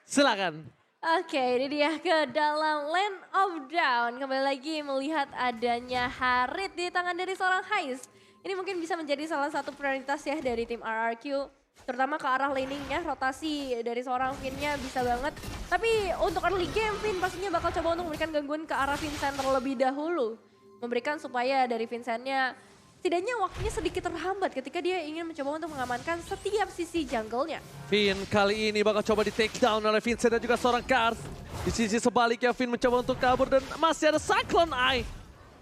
Silakan. Oke, ini dia ke dalam Land of Down. Kembali lagi melihat adanya Harit di tangan dari seorang Hais. Ini mungkin bisa menjadi salah satu prioritas ya dari tim RRQ. Terutama ke arah laningnya, rotasi dari seorang Finn-nya bisa banget. Tapi untuk early game, Finn pastinya bakal coba untuk memberikan gangguan ke arah Vincent terlebih dahulu. Memberikan supaya dari Vincent-nya setidaknya waktunya sedikit terhambat ketika dia ingin mencoba untuk mengamankan setiap sisi jungle-nya. Finn kali ini bakal coba di take down oleh Vincent dan juga seorang Kars. Di sisi sebaliknya Finn mencoba untuk kabur dan masih ada Cyclone Eye.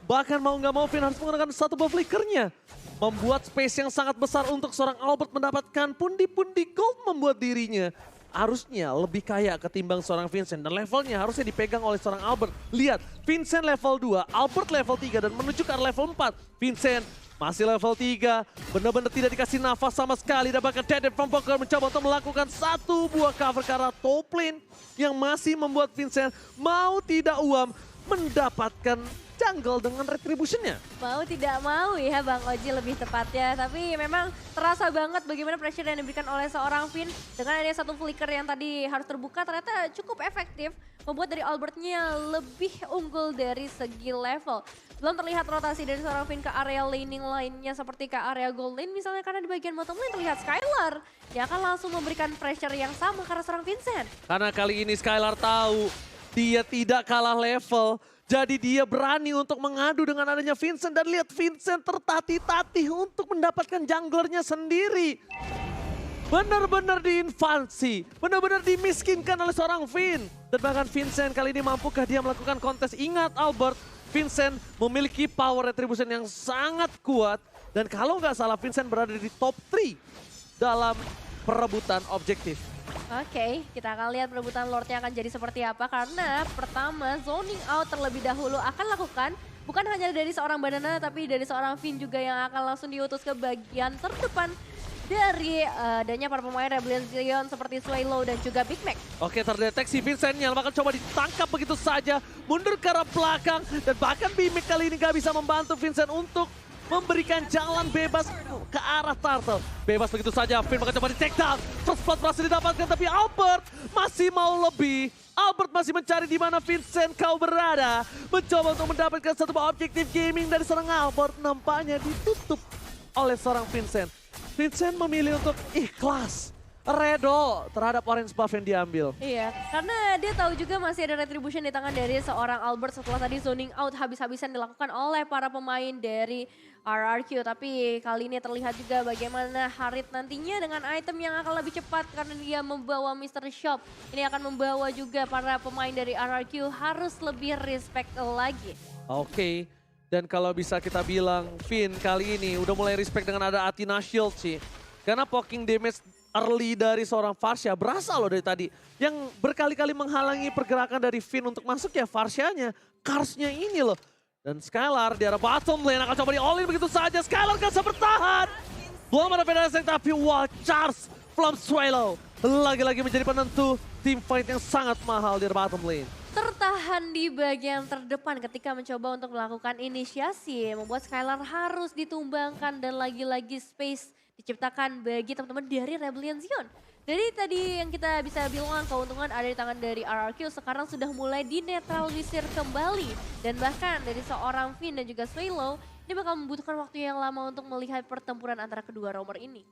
Bahkan mau nggak mau Finn harus menggunakan satu buff flickernya. Membuat space yang sangat besar untuk seorang Albert mendapatkan pundi-pundi gold membuat dirinya harusnya lebih kaya ketimbang seorang Vincent. Dan levelnya harusnya dipegang oleh seorang Albert. Lihat, Vincent level 2, Albert level 3 dan menuju ke arah level 4. Vincent masih level 3, benar-benar tidak dikasih nafas sama sekali. Dan bahkan Dead from Poker mencoba untuk melakukan satu buah cover ke arah top lane yang masih membuat Vincent mau tidak uam mendapatkan jungle dengan retribution-nya. Mau tidak mau ya Bang Oji lebih tepatnya. Tapi memang terasa banget bagaimana pressure yang diberikan oleh seorang Finn. Dengan adanya satu flicker yang tadi harus terbuka ternyata cukup efektif. Membuat dari Albertnya lebih unggul dari segi level. Belum terlihat rotasi dari seorang Finn ke area laning lainnya seperti ke area gold lane. Misalnya karena di bagian bottom lane terlihat Skylar. Yang akan langsung memberikan pressure yang sama karena seorang Vincent. Karena kali ini Skylar tahu dia tidak kalah level. Jadi dia berani untuk mengadu dengan adanya Vincent. Dan lihat Vincent tertatih-tatih untuk mendapatkan junglernya sendiri. Benar-benar diinvasi, benar-benar dimiskinkan oleh seorang Finn. Dan bahkan Vincent kali ini mampukah dia melakukan kontes? Ingat Albert, Vincent memiliki power retribution yang sangat kuat. Dan kalau nggak salah Vincent berada di top 3 dalam perebutan objektif. Oke, kita akan lihat perebutan Lordnya akan jadi seperti apa. Karena pertama zoning out terlebih dahulu akan lakukan. Bukan hanya dari seorang Banana tapi dari seorang Finn juga yang akan langsung diutus ke bagian terdepan. Dari adanya para pemain Rebellion Zion seperti Swallow dan juga Big Mac. Oke, terdeteksi Vincentnya, bahkan coba ditangkap begitu saja. Mundur ke arah belakang dan bahkan Big Mac kali ini gak bisa membantu Vincent untuk memberikan jalan bebas ke arah Turtle. Bebas begitu saja, Finn bakal coba di take down. First blood berhasil didapatkan tapi Albert masih mau lebih. Albert masih mencari di mana Vincent kau berada. Mencoba untuk mendapatkan satu objektif gaming dari seorang Albert. Nampaknya ditutup oleh seorang Vincent. Vincent memilih untuk ikhlas, redo terhadap orange buff yang diambil. Iya, karena dia tahu juga masih ada retribution di tangan dari seorang Albert setelah tadi zoning out habis-habisan dilakukan oleh para pemain dari RRQ. Tapi kali ini terlihat juga bagaimana Harit nantinya dengan item yang akan lebih cepat karena dia membawa Mr. Shop. Ini akan membawa juga para pemain dari RRQ harus lebih respect lagi. Oke. Dan kalau bisa kita bilang, Finn kali ini udah mulai respect dengan ada Athena Shield sih. Karena poking damage early dari seorang Farsha berasa loh dari tadi. Yang berkali-kali menghalangi pergerakan dari Finn untuk masuk ya Farshanya. Karsnya ini loh. Dan Skylar di arah bottom lane akan coba di all in begitu saja. Skylar gak bisa bertahan. Belum ada penetrasi tapi wah Charles from Swallow. Lagi-lagi menjadi penentu team fight yang sangat mahal di arah bottom lane. Tertahan di bagian terdepan ketika mencoba untuk melakukan inisiasi. Membuat Skylar harus ditumbangkan dan lagi-lagi space diciptakan bagi teman-teman dari Rebellion Zion. Dari tadi yang kita bisa bilang keuntungan ada di tangan dari RRQ sekarang sudah mulai dinetralisir kembali. Dan bahkan dari seorang Finn dan juga Swallow ini bakal membutuhkan waktu yang lama untuk melihat pertempuran antara kedua roamer ini.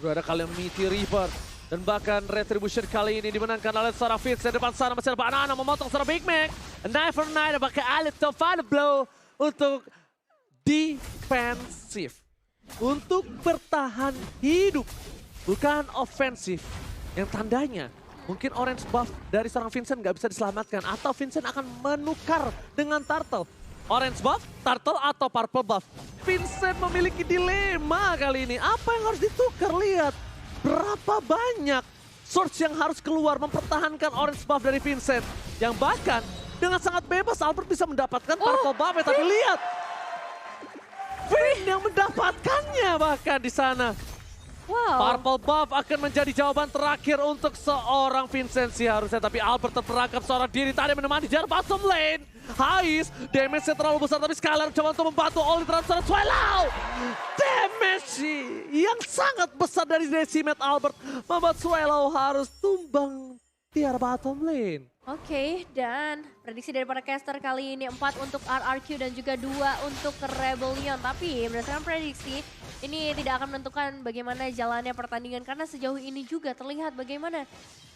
Udah ada Calamity Reaper. Dan bahkan Retribution kali ini dimenangkan oleh seorang Fitz. Di depan sana masih ada Banana memotong seorang Big Mac. Knife for Night pakai Alit to final blow untuk defensif. Untuk bertahan hidup. Bukan ofensif. Yang tandanya mungkin orange buff dari seorang Vincent nggak bisa diselamatkan. Atau Vincent akan menukar dengan Turtle. Orange buff, Turtle atau purple buff. Vincent memiliki dilema kali ini. Apa yang harus ditukar? Lihat. Berapa banyak source yang harus keluar mempertahankan orange buff dari Vincent. Yang bahkan dengan sangat bebas Albert bisa mendapatkan purple buff. Tapi lihat. Finn yang mendapatkannya bahkan di sana. Wow. Purple buff akan menjadi jawaban terakhir untuk seorang Vincent sih harusnya. Tapi Albert terperangkap seorang diri tadi menemani di arah bottom lane. Hais, damage-nya terlalu besar tapi Skylar coba untuk membantu Oli transfer Swallow. Damage yang sangat besar dari Decimate Albert membuat Swallow harus tumbang di arah bottom lane. Oke, dan prediksi dari para caster kali ini 4 untuk RRQ dan juga 2 untuk Rebellion. Tapi berdasarkan prediksi, ini tidak akan menentukan bagaimana jalannya pertandingan. Karena sejauh ini juga terlihat bagaimana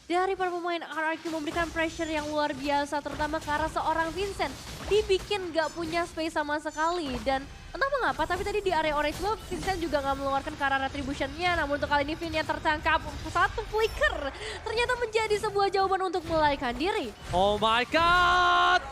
dari para pemain RRQ memberikan pressure yang luar biasa. Terutama ke arah seorang Vincent. Dibikin gak punya space sama sekali. Dan entah mengapa, tapi tadi di area orange buff, Vincent juga gak mengeluarkan ke arah retribution-nya. Namun untuk kali ini Vin yang tertangkap, satu flicker ternyata menjadi sebuah jawaban untuk melarikan diri. Oh my god!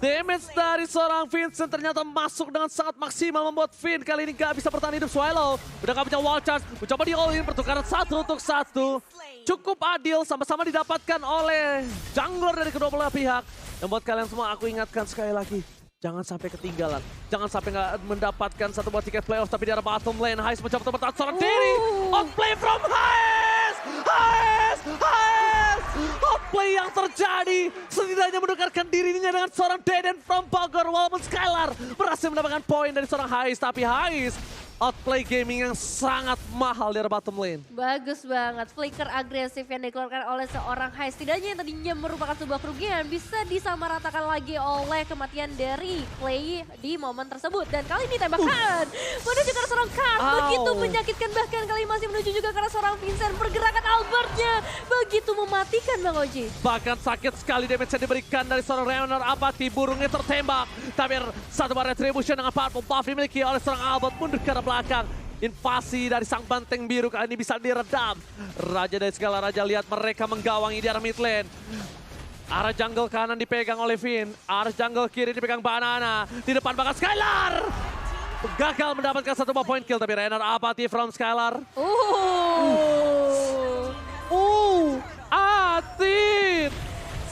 Damage dari seorang Vincent ternyata masuk dengan sangat maksimal membuat Vin kali ini gak bisa bertahan hidup. Swallow udah gak punya wall charge, mencoba di all in pertukaran 1 untuk 1. Cukup adil, sama-sama didapatkan oleh jungler dari kedua belah pihak. Dan buat kalian semua aku ingatkan sekali lagi, jangan sampai ketinggalan. Jangan sampai nggak mendapatkan satu buah tiket playoff. Tapi di arah bottom lane, Hais mencoba bertahan seorang diri. Outplay from Hais! Hais! Hais! Outplay yang terjadi. Setidaknya menukarkan dirinya dengan seorang Deden from Bogor. Walaupun Skylar berhasil mendapatkan poin dari seorang Hais. Tapi Hais outplay gaming yang sangat mahal di arah bottom lane. Bagus banget, flicker agresif yang dikeluarkan oleh seorang Hais. Setidaknya yang tadinya merupakan sebuah kerugian bisa disamaratakan lagi oleh kematian dari Clay di momen tersebut. Dan kali ini tembakan menuju ke arah seorang Kart, begitu menyakitkan. Bahkan kali ini masih menuju juga ke arah seorang Vincent. Pergerakan Albertnya begitu mematikan Bang Oji. Bahkan sakit sekali damage yang diberikan dari seorang Revener Apathy. Burungnya tertembak. Tapi satu bar retribution dengan powerful buff dimiliki oleh seorang Albert mundur ke arah belakang. Invasi dari sang banteng biru kali ini bisa diredam. Raja dari segala raja, lihat mereka menggawangi di arah mid lane. Arah jungle kanan dipegang oleh Vin. Arah jungle kiri dipegang Banana. Di depan bakal Skylar. Gagal mendapatkan satu buah point kill. Tapi Revener Apathy from Skylar. Atit.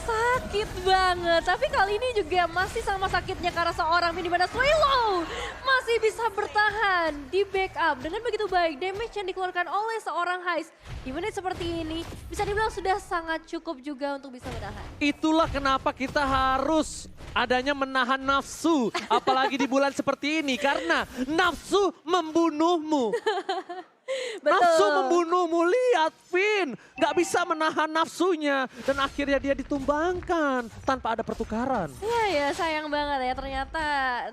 Sakit banget, tapi kali ini juga masih sama sakitnya karena seorang Vin, di mana Swallow masih bisa bertahan di backup dengan begitu baik. Damage yang dikeluarkan oleh seorang Hais di menit seperti ini bisa dibilang sudah sangat cukup juga untuk bisa bertahan. Itulah kenapa kita harus adanya menahan nafsu, apalagi di bulan seperti ini, karena nafsu membunuhmu. Betul. Nafsu membunuhmu, lihat Vin nggak bisa menahan nafsunya dan akhirnya dia ditumbangkan tanpa ada pertukaran. Iya ya, sayang banget ya, ternyata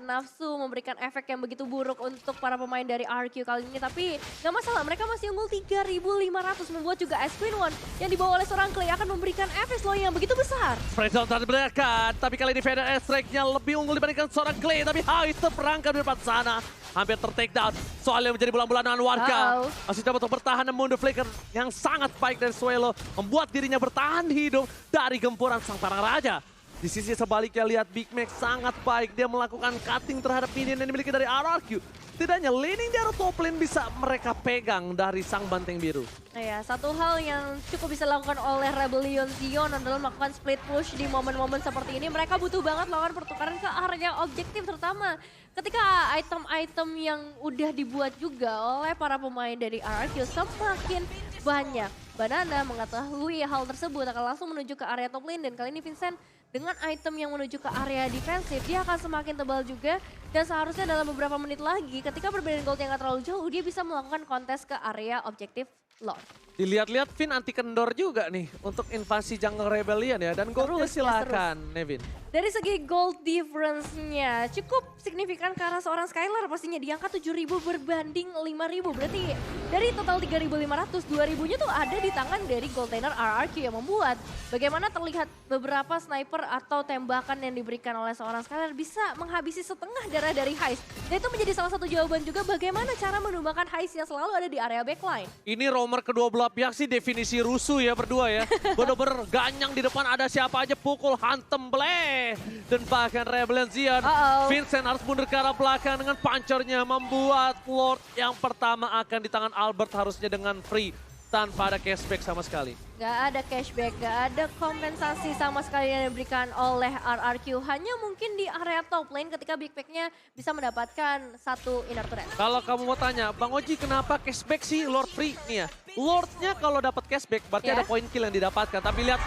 nafsu memberikan efek yang begitu buruk untuk para pemain dari RQ kali ini. Tapi nggak masalah, mereka masih unggul 3.500, membuat juga Ice Queen One yang dibawa oleh seorang Clay akan memberikan efek slow yang begitu besar. Frenzone terberikan, tapi kali ini Vader Airstrike-nya lebih unggul dibandingkan seorang Clay. Tapi Hais terperangkap di depan sana, hampir ter-takedown. Soalnya menjadi bulan-bulanan warga. Masih coba untuk bertahan dan mundur flicker yang sangat baik dari Swallow. Membuat dirinya bertahan hidup dari gempuran sang parang raja. Di sisi sebaliknya lihat Big Mac sangat baik. Dia melakukan cutting terhadap minion yang dimiliki dari RRQ. Setidaknya laning di arah top lane bisa mereka pegang dari sang banteng biru. Nah ya, satu hal yang cukup bisa dilakukan oleh Rebellion Zion adalah melakukan split push di momen-momen seperti ini. Mereka butuh banget melakukan pertukaran ke area objektif, terutama ketika item-item yang udah dibuat juga oleh para pemain dari RRQ semakin banyak. Banana mengetahui hal tersebut akan langsung menuju ke area top lane, dan kali ini Vincent dengan item yang menuju ke area defensif, dia akan semakin tebal juga. Dan seharusnya dalam beberapa menit lagi ketika perbedaan gold yang gak terlalu jauh, dia bisa melakukan kontes ke area objektif Lord. Dilihat-lihat Vin anti kendor juga nih untuk invasi jungle Rebellion ya. Dan goldnya silakan Nevin. Dari segi gold difference-nya cukup signifikan ke arah seorang Skylar, pastinya di angka 7.000 berbanding 5.000. Berarti dari total 3.500, 2.000-nya tuh ada di tangan dari gold laner RRQ yang membuat bagaimana terlihat beberapa sniper atau tembakan yang diberikan oleh seorang Skylar bisa menghabisi setengah darah dari Hais. Dan itu menjadi salah satu jawaban juga bagaimana cara menumbangkan Hais yang selalu ada di area backline. Ini roamer kedua belah pihak sih definisi rusuh ya berdua ya. Bener-bener ganyang di depan, ada siapa aja pukul, hantem, bleh. Dan bahkan Rebellion Zion, Vincent harus mundur ke arah belakang dengan pancernya, membuat Lord yang pertama akan di tangan Albert harusnya dengan free. Tanpa ada cashback sama sekali. Gak ada cashback, gak ada kompensasi sama sekali yang diberikan oleh RRQ. Hanya mungkin di area top lane ketika Big Pack-nya bisa mendapatkan satu inner turret. Kalau kamu mau tanya, Bang Oji kenapa cashback sih Lord free nih ya? Lordnya kalau dapat cashback berarti ada point kill yang didapatkan. Tapi lihat,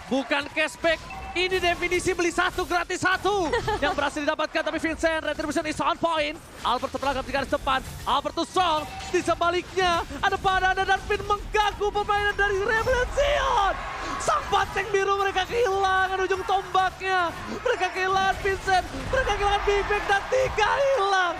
bukan cashback. Ini definisi beli satu gratis satu yang berhasil didapatkan, tapi Vincent retribution is on point. Albert terperangkap di garis depan. Albert too strong. Di sebaliknya ada Banana dan Finn mengganggu permainan dari Revelation. Sang banteng biru mereka kehilangan ujung tombaknya. Mereka kehilangan Vincent, mereka kehilangan Big Bang dan 3 hilang.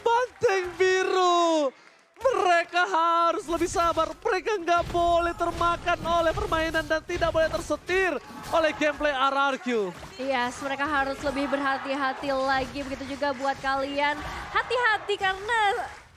Banteng biru. Mereka harus lebih sabar. Mereka nggak boleh termakan oleh permainan dan tidak boleh tersetir oleh gameplay RRQ. Yes, mereka harus lebih berhati-hati lagi. Begitu juga buat kalian. Hati-hati karena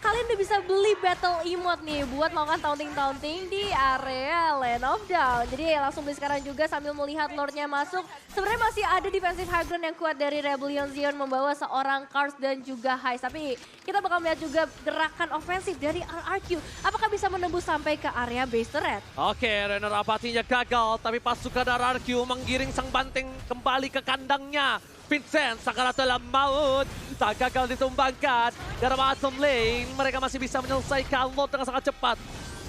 kalian udah bisa beli battle emote nih buat melakukan taunting-taunting di area Land of Dawn. Jadi langsung beli sekarang juga sambil melihat Lordnya masuk. Sebenarnya masih ada defensive high ground yang kuat dari Rebellion Zion membawa seorang Cars dan juga Heist. Tapi kita bakal melihat juga gerakan ofensif dari RRQ. Apakah bisa menembus sampai ke area base turret? Oke, Renner apatinya gagal, tapi pasukan RRQ menggiring sang banteng kembali ke kandangnya. Vincent, Sakara dalam maut, tak gagal ditumbangkan. Dari bottom lane, mereka masih bisa menyelesaikan Lord dengan sangat cepat.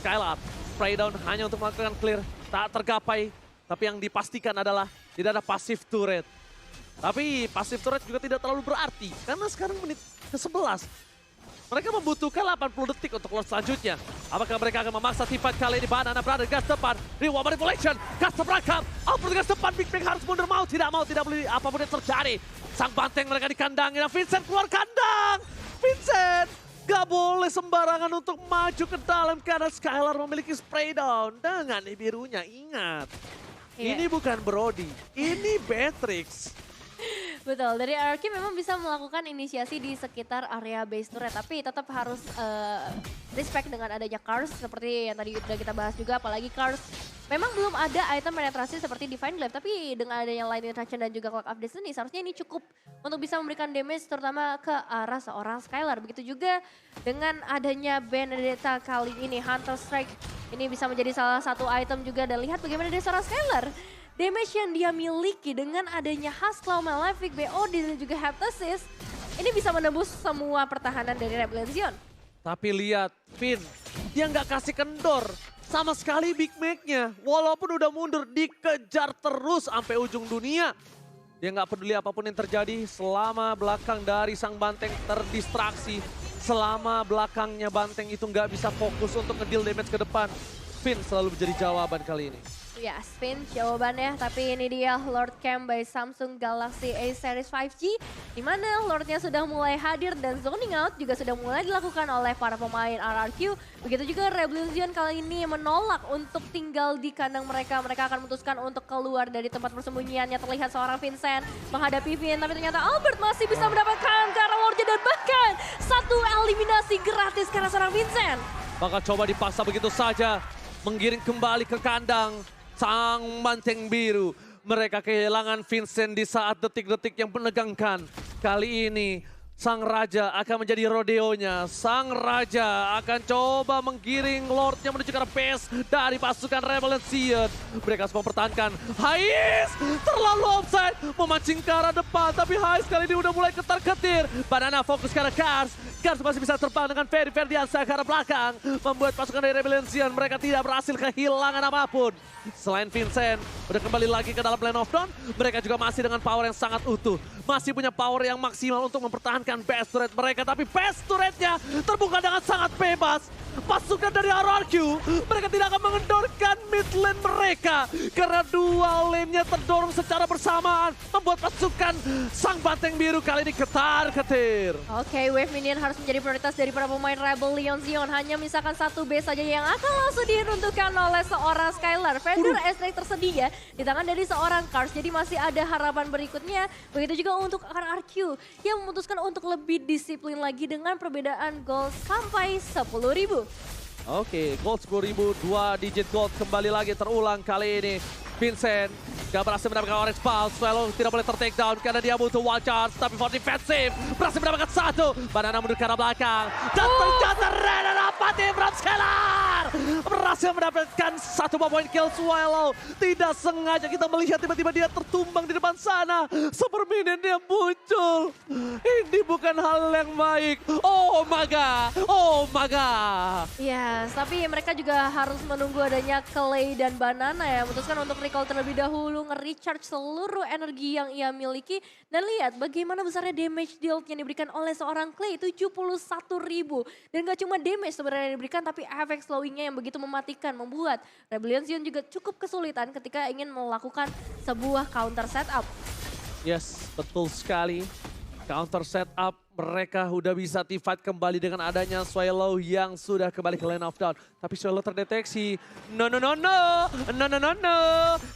Skylar, spray down hanya untuk melakukan clear, tak tergapai. Tapi yang dipastikan adalah tidak ada passive turret. Tapi passive turret juga tidak terlalu berarti, karena sekarang menit ke-11. Mereka membutuhkan 80 detik untuk Lord selanjutnya. Apakah mereka akan memaksa tipat kali ini? Banana berada gas depan. Reward Manipulation. Gas terperangkap. Alfred gas depan. Big Bang harus mundur. Mau, tidak boleh apapun yang terjadi. Sang banteng mereka di kandangnya. Vincent keluar kandang. Vincent gak boleh sembarangan untuk maju ke dalam karena Skylar memiliki spray down. Dengan birunya, ingat. Ini bukan Brody. Ini Beatrix. Betul, dari RRQ memang bisa melakukan inisiasi di sekitar area base turret, tapi tetap harus respect dengan adanya Cars, seperti yang tadi udah kita bahas juga, apalagi Cars. Memang belum ada item penetrasi seperti Divine Glaive, tapi dengan adanya Light Interaction dan juga Clock of Destiny, seharusnya ini cukup untuk bisa memberikan damage terutama ke arah seorang Skylar. Begitu juga dengan adanya Benedetta kali ini, Hunter Strike, ini bisa menjadi salah satu item juga, dan lihat bagaimana dari seorang Skylar. Damage yang dia miliki dengan adanya Haskell, Malefic, BOD dan juga Heptasis, ini bisa menembus semua pertahanan dari Rebellion. Tapi lihat, Finn, dia nggak kasih kendor. Sama sekali Big Mac-nya. Walaupun udah mundur, dikejar terus sampai ujung dunia. Dia nggak peduli apapun yang terjadi selama belakang dari sang banteng terdistraksi. Selama belakangnya banteng itu nggak bisa fokus untuk ngedeal damage ke depan. Finn selalu menjadi jawaban kali ini. Ya, Spin jawabannya, tapi ini dia Lord Cam by Samsung Galaxy A Series 5G, di mana Lordnya sudah mulai hadir dan zoning out juga sudah mulai dilakukan oleh para pemain RRQ. Begitu juga Rebellion kali ini menolak untuk tinggal di kandang mereka. Mereka akan memutuskan untuk keluar dari tempat persembunyiannya. Terlihat seorang Vincent menghadapi Vin, tapi ternyata Albert masih bisa mendapatkan karena Lordnya dan bahkan satu eliminasi gratis karena seorang Vincent. Bakal coba dipaksa begitu saja, menggiring kembali ke kandang. Sang banteng biru, mereka kehilangan Vincent di saat detik-detik yang menegangkan. Kali ini sang raja akan menjadi rodeonya. Sang raja akan coba menggiring Lordnya menuju ke arah base dari pasukan Rebellion. Mereka harus mempertahankan. Heist terlalu offside, memancing ke arah depan. Tapi Heist kali ini udah mulai ketar-ketir. Banana fokus ke arah Cars. Cars masih bisa terbang dengan Ferdiansa ke arah belakang. Membuat pasukan dari Rebellion mereka tidak berhasil kehilangan apapun. Selain Vincent, udah kembali lagi ke dalam Land of Dawn, mereka juga masih dengan power yang sangat utuh. Masih punya power yang maksimal untuk mempertahankan base turret mereka. Tapi base turretnya terbuka dengan sangat bebas. Pasukan dari RRQ, mereka tidak akan mengendorkan mid lane mereka. Karena dua lane-nya terdorong secara bersamaan. Membuat pasukan sang banteng biru kali ini ketar-ketir. Oke, wave minion harus menjadi prioritas dari para pemain Rebellion Zion. Hanya misalkan satu base saja yang akan langsung diruntuhkan oleh seorang Skylar. Fender S-Ray tersedia di tangan dari seorang Cars. Jadi masih ada harapan berikutnya. Begitu juga untuk RRQ yang memutuskan untuk lebih disiplin lagi dengan perbedaan gold sampai 10.000. Oke, gold 10.000, 2 digit gold kembali lagi terulang kali ini. Vincent gak berhasil mendapatkan orange pulse, Swallow tidak boleh ter-take down karena dia butuh wild charge, tapi for defensive berhasil mendapatkan satu. Banana mundur ke arah belakang, dan ternyata Renner Apati from Skylar berhasil mendapatkan satu point kill. Swallow tidak sengaja kita melihat tiba-tiba dia tertumbang di depan sana. Super minion dia muncul. Ini bukan hal yang baik. Oh my god, oh my god. Yes, tapi mereka juga harus menunggu adanya Clay dan Banana ya, memutuskan untuk recall terlebih dahulu, nge-recharge seluruh energi yang ia miliki. Dan lihat bagaimana besarnya damage deal yang diberikan oleh seorang Clay, 71.000. Dan Dan gak cuma damage sebenarnya yang diberikan, tapi efek slowingnya yang begitu mematikan. Membuat Rebellion Zion juga cukup kesulitan ketika ingin melakukan sebuah counter setup. Yes, betul sekali. Counter setup, mereka udah bisa teamfight kembali dengan adanya Swallow yang sudah kembali ke lane of down. Tapi Swallow terdeteksi. No, no, no, no. No, no, no, no.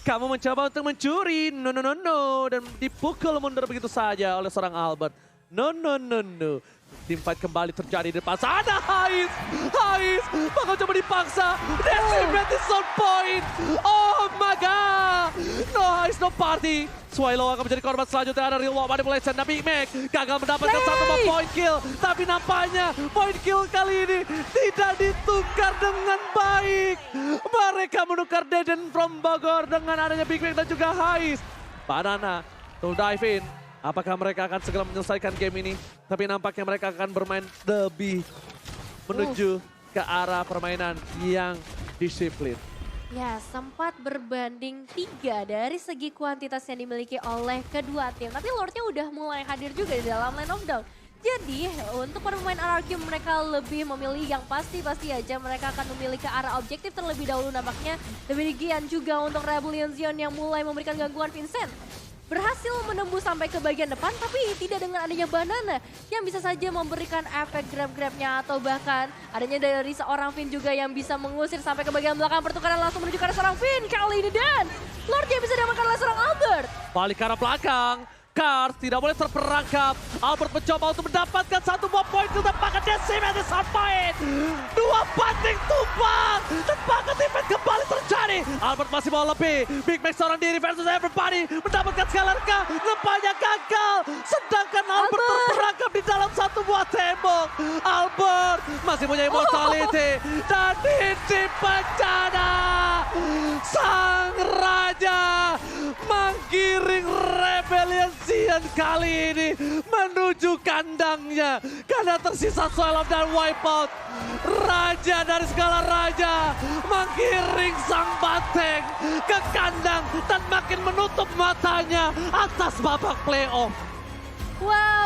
Kamu mencoba untuk mencuri. No, no, no, no. Dan dipukul mundur begitu saja oleh seorang Albert. No, no, no, no. Teamfight kembali terjadi di depan sana. Hais, bakal coba dipaksa. Decimate is on point. Oh my god. No Hais, no party. Swallow akan menjadi korban selanjutnya. Ada real walk manipulation. Dan Big Mac gagal mendapatkan satu point kill. Tapi nampaknya point kill kali ini tidak ditukar dengan baik. Mereka menukar Deden from Bogor dengan adanya Big Mac dan juga Hais. Banana to dive in. Apakah mereka akan segera menyelesaikan game ini? Tapi nampaknya mereka akan bermain lebih menuju ke arah permainan yang disiplin. Ya, sempat berbanding 3 dari segi kuantitas yang dimiliki oleh kedua tim. Tapi Lordnya udah mulai hadir juga di dalam lane of down. Jadi untuk para pemain RRQ mereka lebih memilih yang pasti aja mereka akan memilih ke arah objektif terlebih dahulu nampaknya. Demikian juga untuk Rebellion Zion yang mulai memberikan gangguan Vincent. Berhasil menembus sampai ke bagian depan tapi tidak dengan adanya Banana yang bisa saja memberikan efek grab-grabnya atau bahkan adanya dari seorang Finn juga yang bisa mengusir sampai ke bagian belakang pertukaran langsung menuju ke arah seorang Finn kali ini dan Lord yang bisa diamankan oleh seorang Albert. Balik ke arah belakang. Cars tidak boleh terperangkap. Albert mencoba untuk mendapatkan satu buah poin kill dan Decimate is on point. 2 banding tumbang. Dan bahkan event kembali terjadi. Albert masih mau lebih. Big Mac seorang diri versus everybody. Mendapatkan sekali lagi. Nampaknya gagal. Sedangkan Albert terperangkap di dalam satu buah tembok. Albert masih punya immortality. Dan di bencana. Sang Raja menggiring Rebellion Zion kali ini menuju kandangnya karena tersisa Swallow dan Wipeout. Raja dari segala raja menggiring sang banteng ke kandang dan makin menutup matanya atas babak playoff. Wow.